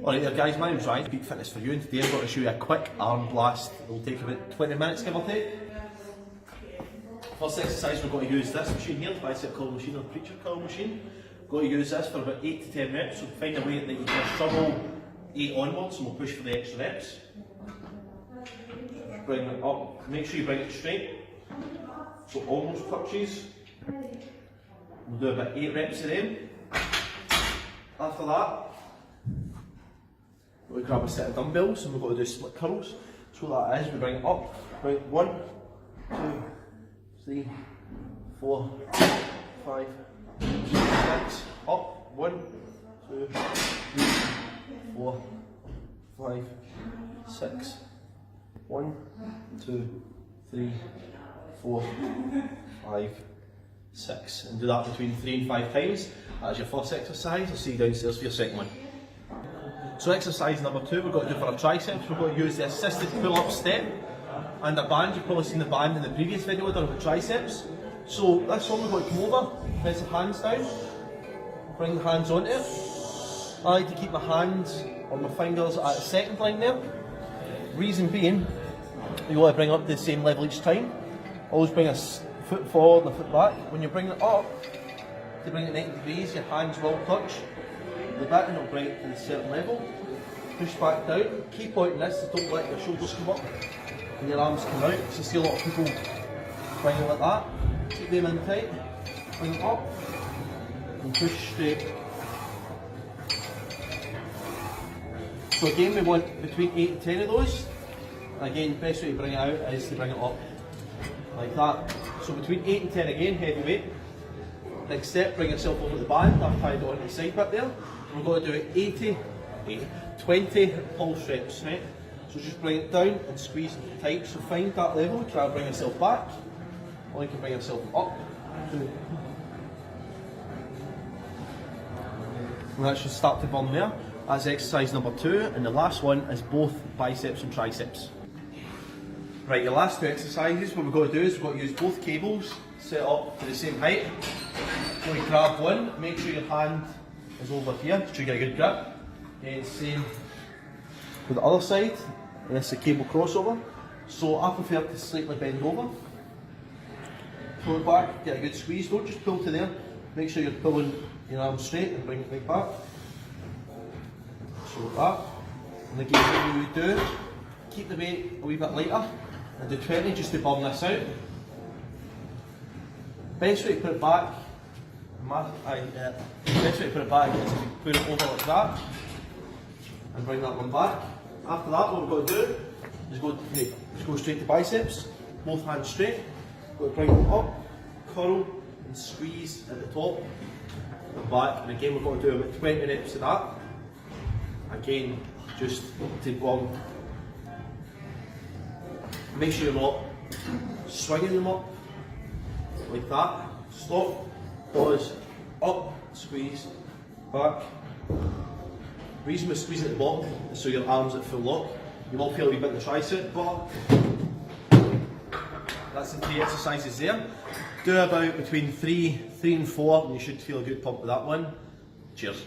Alright there guys, my name's Ryan, Peak Fitness for you, and today I'm going to show you a quick arm blast. It will take about 20 minutes give or take. First exercise we're going to use this machine here, the bicep curl machine or preacher curl machine. We're going to use this for about 8 to 10 reps, so find a way that you can struggle 8 onwards and we'll push for the extra reps. Bring it up, make sure you bring it straight, so almost touches. We'll do about 8 reps of them. After that, we grab a set of dumbbells and we're going to do split curls. So what that is, we bring it up, bring 1, 2, 3, 4, 5, 6, up, 1, 2, 3, 4, 5, 6, 1, 2, 3, 4, 5, 6, and do that between 3 and 5 times. That's your first exercise. I'll see you downstairs for your second one. So exercise number 2 we're going to do for our triceps. We're going to use the assisted pull-up step and a band. You've probably seen the band in the previous video we done with triceps. So this one we're going to come over, press the hands down, bring the hands onto it. I like to keep my hands or my fingers at the second line there. Reason being, you want to bring it up to the same level each time. Always bring a foot forward and a foot back. When you bring it up, to bring it 90 degrees, your hands will touch the bit and it'll bring it to a certain level. Push back down. Key point in this is don't let your shoulders come up and your arms come out. So you see a lot of people bring it like that. Keep them in tight, bring it up and push straight. So again we want between 8 and 10 of those. And again the best way to bring it out is to bring it up like that. So between 8 and 10 again, heavy weight. Next step, bring yourself over the band. I've tied it on the side bit there. We're going to do 20 pulse reps, right? So just bring it down and squeeze it tight. So find that level, try and bring yourself back. Or you can bring yourself up. And that should start to burn there. That's exercise number 2, and the last one is both biceps and triceps. Right, your last 2 exercises, what we're going to do is we're going to use both cables set up to the same height. So we grab one, make sure your hand is over here to get a good grip. And same with the other side, and this is a cable crossover. So I prefer to slightly bend over, pull it back, get a good squeeze. Don't just pull to there, make sure you're pulling your arm straight and bring it right back. So like that. And again, what you would do, keep the weight a wee bit lighter and do 20 just to burn this out. Best way to put it back, best way to put it back is to put it over like that and bring that one back. After that, what we're going to do is go straight to biceps, both hands straight. We're going to bring them up, curl and squeeze at the top and back. And again, we're going to do about 20 reps of that. Again, just to burn. Make sure you're not swinging them up like that. Stop, pause, up, squeeze, back. The reason we're squeezing at the bottom is so your arms at full lock. You will feel a wee bit in the tricep, but that's the 3 exercises there. Do about between 3 and 4 and you should feel a good pump with that one. Cheers.